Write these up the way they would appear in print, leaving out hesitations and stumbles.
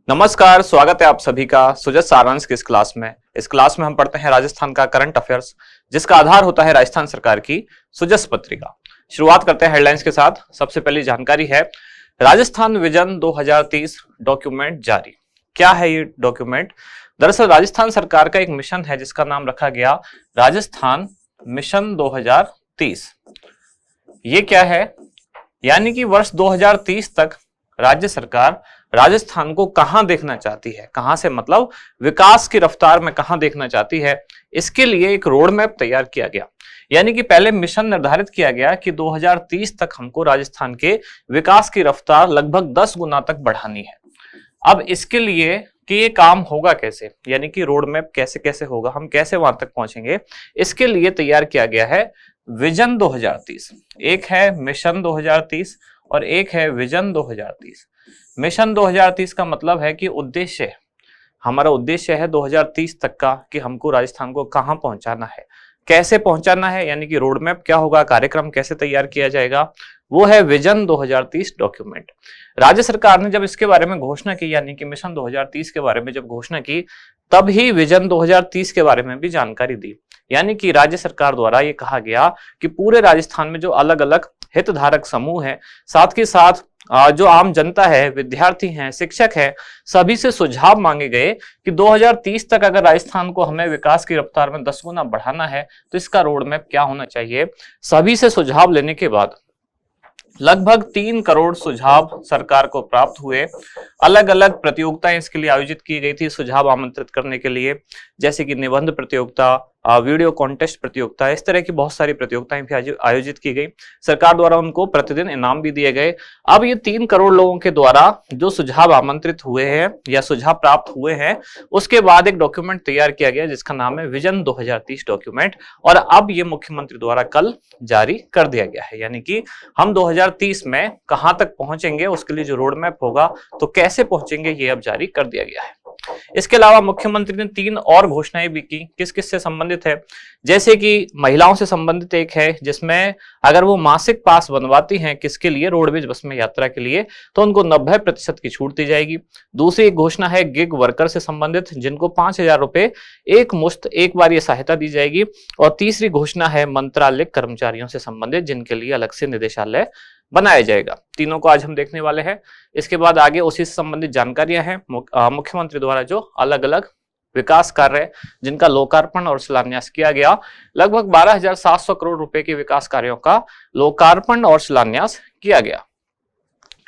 नमस्कार, स्वागत है आप सभी का सुजत सारांश की इस क्लास में। इस क्लास में हम पढ़ते हैं राजस्थान का करंट अफेयर्स, जिसका आधार होता है राजस्थान सरकार की सुजस पत्रिका। शुरुआत करते हैं हेडलाइंस के साथ। सबसे पहली जानकारी है राजस्थान विजन 2030 डॉक्यूमेंट जारी। क्या है ये डॉक्यूमेंट? दरअसल राजस्थान सरकार का एक मिशन है जिसका नाम रखा गया राजस्थान मिशन 2030। ये क्या है? यानी कि वर्ष 2030 तक राज्य सरकार राजस्थान को कहां देखना चाहती है, कहां से मतलब विकास की रफ्तार में कहां देखना चाहती है, इसके लिए एक रोड मैप तैयार किया गया। यानी कि पहले मिशन निर्धारित किया गया कि 2030 तक हमको राजस्थान के विकास की रफ्तार लगभग 10 गुना तक बढ़ानी है। अब इसके लिए कि ये काम होगा कैसे, यानी कि रोड मैप कैसे कैसे होगा, हम कैसे वहां तक पहुंचेंगे, इसके लिए तैयार किया गया है विजन 2030। एक है मिशन 2030 और एक है विजन 2030। मिशन 2030 का मतलब है कि उद्देश्य, हमारा उद्देश्य है 2030 तक का कि हमको राजस्थान को कहां पहुंचाना है, कैसे पहुंचाना है, यानी कि रोड मैप क्या होगा, कार्यक्रम कैसे तैयार किया जाएगा, वो है विजन 2030 डॉक्यूमेंट। राज्य सरकार ने जब इसके बारे में घोषणा की, यानी कि मिशन 2030 के बारे में जब घोषणा की, तब ही विजन 2030 के बारे में भी जानकारी दी। यानी कि राज्य सरकार द्वारा ये कहा गया कि पूरे राजस्थान में जो अलग अलग हितधारक समूह है, साथ के साथ जो आम जनता है, विद्यार्थी हैं, शिक्षक हैं, सभी से सुझाव मांगे गए कि 2030 तक अगर राजस्थान को हमें विकास की रफ्तार में 10 गुना बढ़ाना है तो इसका रोड मैप क्या होना चाहिए। सभी से सुझाव लेने के बाद लगभग 3 करोड़ सुझाव सरकार को प्राप्त हुए। अलग अलग प्रतियोगिताएं इसके लिए आयोजित की गई थी सुझाव आमंत्रित करने के लिए, जैसे कि निबंध प्रतियोगिता, वीडियो कॉन्टेस्ट प्रतियोगिता, इस तरह की बहुत सारी प्रतियोगिताएं भी आयोजित की गई। सरकार द्वारा उनको प्रतिदिन इनाम भी दिए गए। अब ये 3 करोड़ लोगों के द्वारा जो सुझाव आमंत्रित हुए हैं या सुझाव प्राप्त हुए हैं, उसके बाद एक डॉक्यूमेंट तैयार किया गया जिसका नाम है विजन 2030 डॉक्यूमेंट। और अब ये मुख्यमंत्री द्वारा कल जारी कर दिया गया है। यानी कि हम 2030 में कहां तक पहुंचेंगे, उसके लिए जो रोड मैप होगा तो कैसे पहुंचेंगे, ये अब जारी कर दिया गया है। इसके अलावा मुख्यमंत्री ने 3 और घोषणाएं भी की। किस किस से संबंधित है? जैसे कि महिलाओं से संबंधित एक है जिसमें अगर वो मासिक पास बनवाती हैं किसके लिए, रोडवेज बस में यात्रा के लिए, तो उनको 90% की छूट दी जाएगी। दूसरी एक घोषणा है गिग वर्कर से संबंधित, जिनको 5,000 रुपए एक मुश्त एक बार ये सहायता दी जाएगी। और तीसरी घोषणा है मंत्रालय कर्मचारियों से संबंधित, जिनके लिए अलग से निदेशालय बनाया जाएगा। तीनों को आज हम देखने वाले हैं। इसके बाद आगे उसी से संबंधित जानकारियां हैं। मुख्यमंत्री द्वारा जो अलग अलग विकास कार्य जिनका लोकार्पण और शिलान्यास किया गया, लगभग 12,700 करोड़ रुपए के विकास कार्यों का लोकार्पण और शिलान्यास किया गया।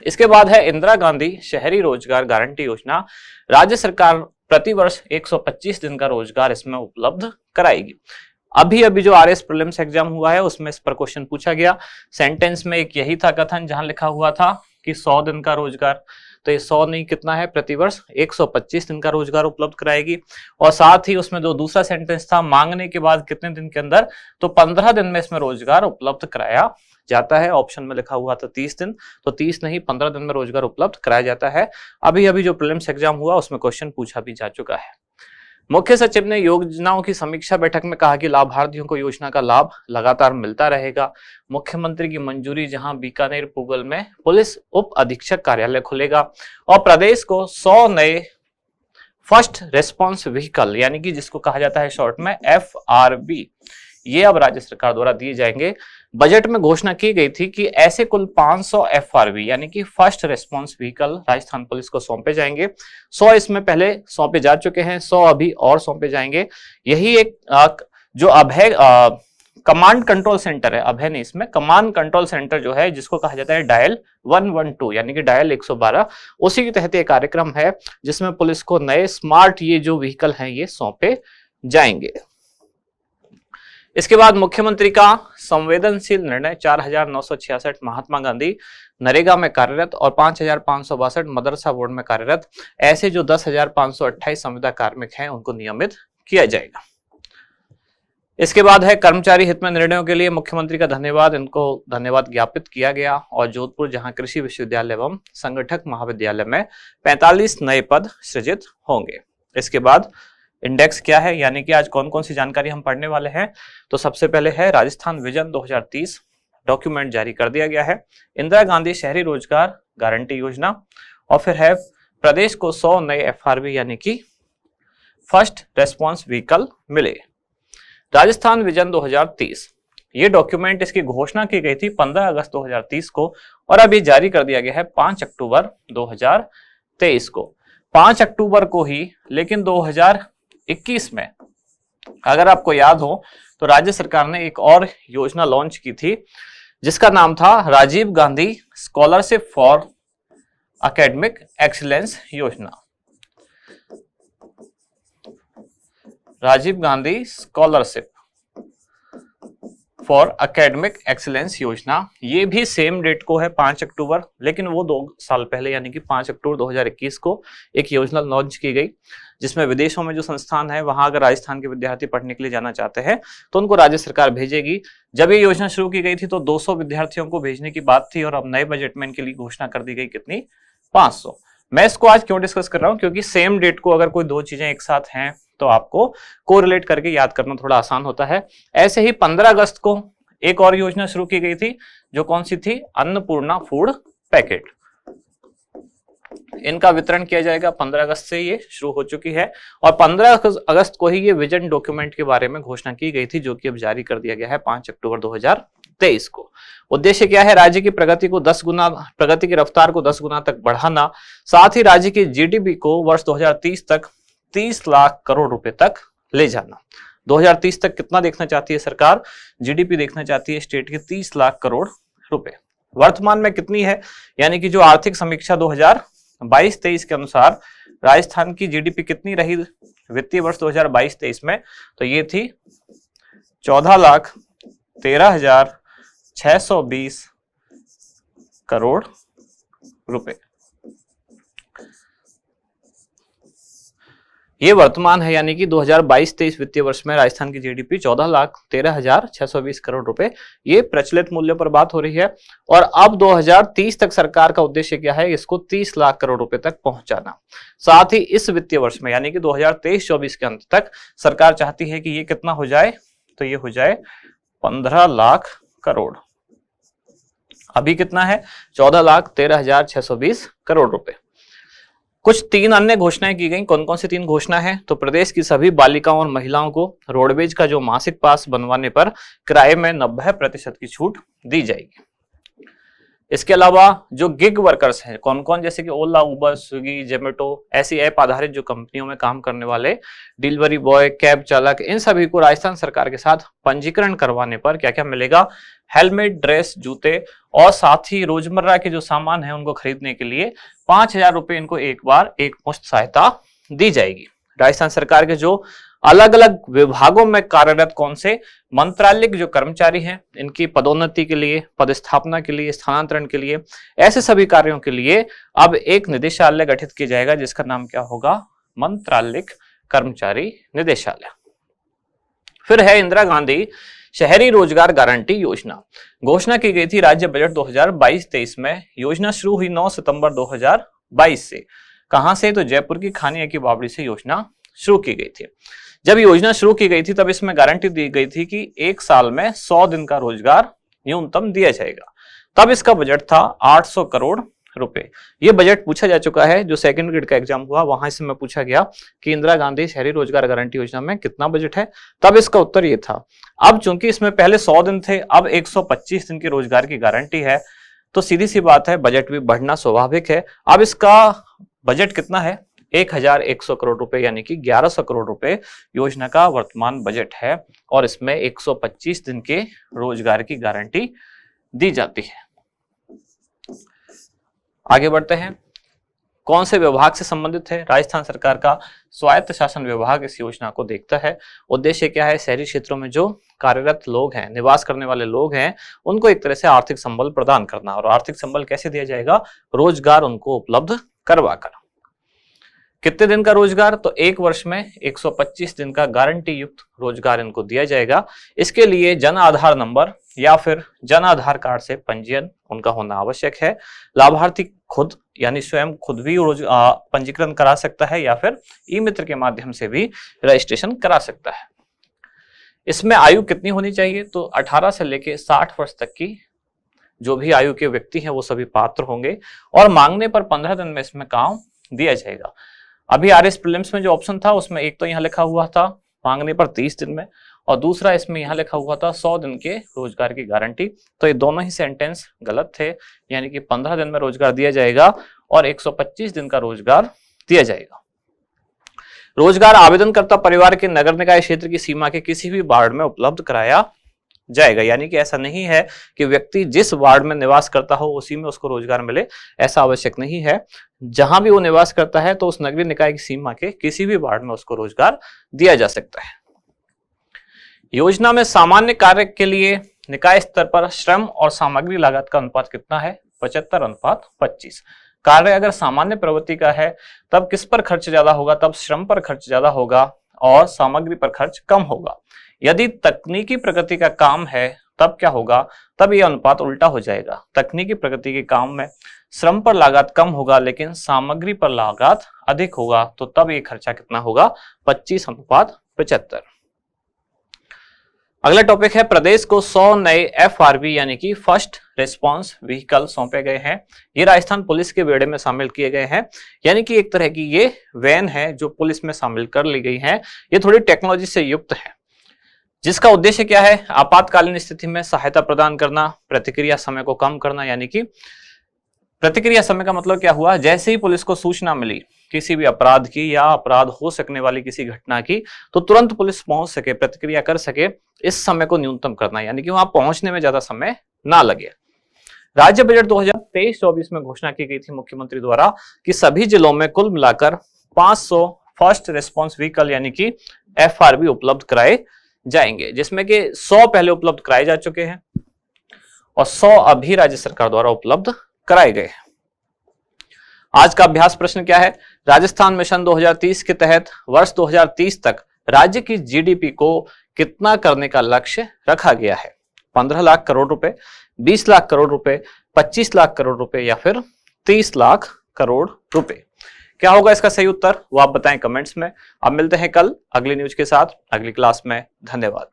इसके बाद है इंदिरा गांधी शहरी रोजगार गारंटी योजना। राज्य सरकार प्रतिवर्ष 125 दिन का रोजगार इसमें उपलब्ध कराएगी। अभी जो आरएस प्रीलिम्स एग्जाम हुआ है उसमें इस पर क्वेश्चन पूछा गया। सेंटेंस में एक यही था कथन जहां लिखा हुआ था कि 100 दिन का रोजगार, तो ये 100 नहीं, कितना है, प्रतिवर्ष 125 दिन का रोजगार उपलब्ध कराएगी। और साथ ही उसमें जो दूसरा सेंटेंस था, मांगने के बाद कितने दिन के अंदर, तो 15 दिन में इसमें रोजगार उपलब्ध कराया जाता है। ऑप्शन में लिखा हुआ था 30 दिन, तो 30 नहीं 15 दिन में रोजगार उपलब्ध कराया जाता है। अभी जो प्रीलिम्स एग्जाम हुआ उसमें क्वेश्चन पूछा भी जा चुका है। मुख्य सचिव ने योजनाओं की समीक्षा बैठक में कहा कि लाभार्थियों को योजना का लाभ लगातार मिलता रहेगा। मुख्यमंत्री की मंजूरी जहां बीकानेर पूगल में पुलिस उप अधीक्षक कार्यालय खुलेगा और प्रदेश को 100 नए फर्स्ट रेस्पॉन्स व्हीकल, यानी कि जिसको कहा जाता है शॉर्ट में FRV, ये अब राज्य सरकार द्वारा दिए जाएंगे। बजट में घोषणा की गई थी कि ऐसे कुल 500 FRV यानी कि first response vehicle Rajasthan police को सौंपे जाएंगे। 100 इसमें पहले सौंपे जा चुके हैं, 100 अभी और सौंपे जाएंगे। यही एक जो अभय कमांड कंट्रोल सेंटर है, अभय नहीं, इसमें कमांड कंट्रोल सेंटर जो है जिसको कहा जाता है डायल 112 यानी कि डायल 112, उसी के तहत एक कार्यक्रम है जिसमें पुलिस को नए स्मार्ट ये जो व्हीकल हैं ये सौंपे जाएंगे। इसके बाद मुख्यमंत्री का संवेदनशील निर्णय, 4,966 महात्मा गांधी नरेगा में कार्यरत और 5,562 मदरसा बोर्ड में कार्यरत ऐसे जो 10,528 संविदा कार्मिक हैं उनको नियमित किया जाएगा। इसके बाद है कर्मचारी हित में निर्णयों के लिए मुख्यमंत्री का धन्यवाद, इनको धन्यवाद ज्ञापित किया गया। और जोधपुर जहां कृषि विश्वविद्यालय एवं संगठक महाविद्यालय में 45 नए पद सृजित होंगे। इसके बाद इंडेक्स क्या है, यानी कि आज कौन कौन सी जानकारी हम पढ़ने वाले हैं। तो सबसे पहले है राजस्थान विजन 2030 डॉक्यूमेंट जारी कर दिया गया है, इंदिरा गांधी शहरी रोजगार गारंटी योजना, और फिर है प्रदेश को 100 नए FRV यानी कि फर्स्ट रेस्पॉन्स व्हीकल मिले। राजस्थान विजन 2030, ये डॉक्यूमेंट, इसकी घोषणा की गई थी 15 अगस्त 2030 को और अब ये जारी कर दिया गया है 5 अक्टूबर 2023 को। 5 अक्टूबर को ही, लेकिन 2021 में अगर आपको याद हो तो राज्य सरकार ने एक और योजना लॉन्च की थी जिसका नाम था Rajiv Gandhi scholarship for academic excellence योजना। Rajiv Gandhi scholarship for academic excellence योजना, ये भी सेम डेट को है 5 अक्टूबर, लेकिन वो 2 साल पहले यानी कि 5 अक्टूबर 2021 को एक योजना लॉन्च की गई जिसमें विदेशों में जो संस्थान है वहां अगर राजस्थान के विद्यार्थी पढ़ने के लिए जाना चाहते हैं तो उनको राज्य सरकार भेजेगी। जब ये योजना शुरू की गई थी तो 200 विद्यार्थियों को भेजने की बात थी और अब नए बजट में इनके लिए घोषणा कर दी गई कितनी, 500। मैं इसको आज क्यों डिस्कस कर रहा हूं, क्योंकि सेम डेट को अगर कोई दो चीजें एक साथ हैं तो आपको कोरिलेट करके याद करना थोड़ा आसान होता है। ऐसे ही 15 अगस्त को एक और योजना शुरू की गई थी जो कौन सी थी, अन्नपूर्णा फूड पैकेट। इनका वितरण किया जाएगा 15 अगस्त से, ये शुरू हो चुकी है और 15 अगस्त को ही ये विजन डॉक्यूमेंट के बारे में घोषणा की गई थी जो कि अब जारी कर दिया गया है 5 अक्टूबर 2023 को। उद्देश्य क्या है, राज्य की प्रगति की रफ्तार को 10 गुना तक बढ़ाना, साथ ही राज्य की GDP को वर्ष 2030 तक 30 लाख करोड़ रुपए तक ले जाना। 2030 तक कितना देखना चाहती है सरकार, GDP देखना चाहती है स्टेट की 30 लाख करोड़ रुपए। वर्तमान में कितनी है, यानी कि जो आर्थिक समीक्षा 2022-23 के अनुसार राजस्थान की GDP कितनी रही वित्तीय वर्ष 2022-23 में, तो ये थी 14,13,620 करोड़ रुपए। ये वर्तमान है, यानी कि 2022-23 वित्तीय वर्ष में राजस्थान की GDP 14,13,620 करोड़ रुपए, ये प्रचलित मूल्य पर बात हो रही है। और अब 2030 तक सरकार का उद्देश्य क्या है, इसको 30 लाख करोड़ रुपए तक पहुंचाना। साथ ही इस वित्तीय वर्ष में यानी कि 2023-24 के अंत तक सरकार चाहती है कि ये कितना हो जाए, तो ये हो जाए 15 लाख करोड़। अभी कितना है, 14,13,620 करोड़ रुपए। कुछ 3 अन्य घोषणाएं की गई। कौन कौन सी 3 घोषणा है, तो प्रदेश की सभी बालिकाओं और महिलाओं को रोडवेज का जो मासिक पास बनवाने पर किराए में 90% की छूट दी जाएगी। इसके अलावा जो गिग वर्कर्स हैं, कौन कौन, जैसे कि ओला, उबर, स्विगी, जोमेटो, ऐसी ऐप आधारित जो कंपनियों में काम करने वाले डिलीवरी बॉय, कैब चालक, इन सभी को राजस्थान सरकार के साथ पंजीकरण करवाने पर क्या क्या मिलेगा, हेलमेट, ड्रेस, जूते और साथ ही रोजमर्रा के जो सामान है उनको खरीदने के लिए 5,000 रुपए इनको एक बार एक मुश्त सहायता दी जाएगी। राजस्थान सरकार के जो अलग अलग विभागों में कार्यरत कौन से मंत्रालय के जो कर्मचारी हैं, इनकी पदोन्नति के लिए, पदस्थापना के लिए, स्थानांतरण के लिए, ऐसे सभी कार्यों के लिए अब एक निदेशालय गठित किया जाएगा जिसका नाम क्या होगा, मंत्रालयिक कर्मचारी निदेशालय। फिर है इंदिरा गांधी शहरी रोजगार गारंटी योजना। घोषणा की गई थी राज्य बजट 2022-23 में। योजना शुरू हुई 9 सितंबर 2022 से। कहां से, तो जयपुर की खानिया की बावड़ी से योजना शुरू की गई थी। जब योजना शुरू की गई थी तब इसमें गारंटी दी गई थी कि 1 साल में 100 दिन का रोजगार न्यूनतम दिया जाएगा। तब इसका बजट था 800 करोड़ रुपए। ये बजट पूछा जा चुका है, जो सेकंड ग्रेड का एग्जाम हुआ वहां से मैं पूछा गया कि इंदिरा गांधी शहरी रोजगार गारंटी योजना में कितना बजट है, तब इसका उत्तर ये था। अब चूंकि इसमें पहले 100 दिन थे, अब 125 दिन की रोजगार की गारंटी है, तो सीधी सी बात है बजट भी बढ़ना स्वाभाविक है। अब इसका बजट कितना है, 1,100 करोड़ रुपए यानी कि 1,100 करोड़ रुपए योजना का वर्तमान बजट है और इसमें 125 दिन के रोजगार की गारंटी दी जाती है। आगे बढ़ते हैं, कौन से विभाग से संबंधित है, राजस्थान सरकार का स्वायत्त शासन विभाग इस योजना को देखता है। उद्देश्य क्या है, शहरी क्षेत्रों में जो कार्यरत लोग हैं, निवास करने वाले लोग हैं, उनको एक तरह से आर्थिक संबल प्रदान करना। और आर्थिक संबल कैसे दिया जाएगा, रोजगार उनको उपलब्ध करवाकर। कितने दिन का रोजगार, तो 1 वर्ष में 125 दिन का गारंटी युक्त रोजगार इनको दिया जाएगा। इसके लिए जन आधार नंबर या फिर जन आधार कार्ड से पंजीयन उनका होना आवश्यक है। लाभार्थी खुद यानी स्वयं खुद भी पंजीकरण करा सकता है या फिर ई मित्र के माध्यम से भी रजिस्ट्रेशन करा सकता है। इसमें आयु कितनी होनी चाहिए, तो 18 से लेके 60 वर्ष तक की जो भी आयु के व्यक्ति हैं वो सभी पात्र होंगे और मांगने पर 15 दिन में इसमें काम दिया जाएगा। अभी आरएस प्रीलिम्स में जो ऑप्शन था उसमें एक तो यहाँ लिखा हुआ था मांगने पर 30 दिन में, और दूसरा इसमें यहाँ लिखा हुआ था 100 दिन के रोजगार की गारंटी। तो ये दोनों ही सेंटेंस गलत थे, यानी कि 15 दिन में रोजगार दिया जाएगा और 125 दिन का रोजगार दिया जाएगा। रोजगार आवेदनकर्ता परिवार के नगर निकाय क्षेत्र की सीमा के किसी भी वार्ड में उपलब्ध कराया जाएगा, यानी कि ऐसा नहीं है कि व्यक्ति जिस वार्ड में निवास करता हो उसी में उसको रोजगार मिले, ऐसा आवश्यक नहीं है। जहां भी वो निवास करता है तो उस नगरीय निकाय की सीमा के किसी भी वार्ड में उसको रोजगार दिया जा सकता है। योजना में सामान्य कार्य के लिए निकाय स्तर पर श्रम और सामग्री लागत का अनुपात कितना है? 75:25। कार्य अगर सामान्य प्रवृत्ति का है तब किस पर खर्च ज्यादा होगा? तब श्रम पर खर्च ज्यादा होगा और सामग्री पर खर्च कम होगा। यदि तकनीकी प्रगति का काम है तब क्या होगा? तब यह अनुपात उल्टा हो जाएगा। तकनीकी प्रगति के काम में श्रम पर लागत कम होगा लेकिन सामग्री पर लागत अधिक होगा, तो तब ये खर्चा कितना होगा? 25:75। अगला टॉपिक है, प्रदेश को 100 नए FRV यानी कि फर्स्ट रिस्पांस व्हीकल सौंपे गए हैं। ये राजस्थान पुलिस के बेड़े में शामिल किए गए हैं, यानी कि एक तरह की ये वैन है जो पुलिस में शामिल कर ली गई है। ये थोड़ी टेक्नोलॉजी से युक्त है, जिसका उद्देश्य क्या है? आपातकालीन स्थिति में सहायता प्रदान करना, प्रतिक्रिया समय को कम करना। यानी कि प्रतिक्रिया समय का मतलब क्या हुआ? जैसे ही पुलिस को सूचना मिली किसी भी अपराध की या अपराध हो सकने वाली किसी घटना की, तो तुरंत पुलिस पहुंच सके, प्रतिक्रिया कर सके, इस समय को न्यूनतम करना, यानी कि वहां पहुंचने में ज्यादा समय ना लगे। राज्य बजट 2023-24 में घोषणा की गई थी मुख्यमंत्री द्वारा कि सभी जिलों में कुल मिलाकर 500 फर्स्ट रिस्पांस व्हीकल यानी कि FRV उपलब्ध कराए जाएंगे, जिसमें कि 100 पहले उपलब्ध कराए जा चुके हैं और 100 अभी राज्य सरकार द्वारा उपलब्ध कराए गए। आज का अभ्यास प्रश्न क्या है? राजस्थान मिशन 2030 के तहत वर्ष 2030 तक राज्य की GDP को कितना करने का लक्ष्य रखा गया है? 15 लाख करोड़ रुपए, 20 लाख करोड़ रुपए, 25 लाख करोड़ रुपए या फिर 30 लाख करोड़ रुपए? क्या होगा इसका सही उत्तर? वो आप बताएं कमेंट्स में। अब मिलते हैं कल अगली न्यूज के साथ अगली क्लास में। धन्यवाद।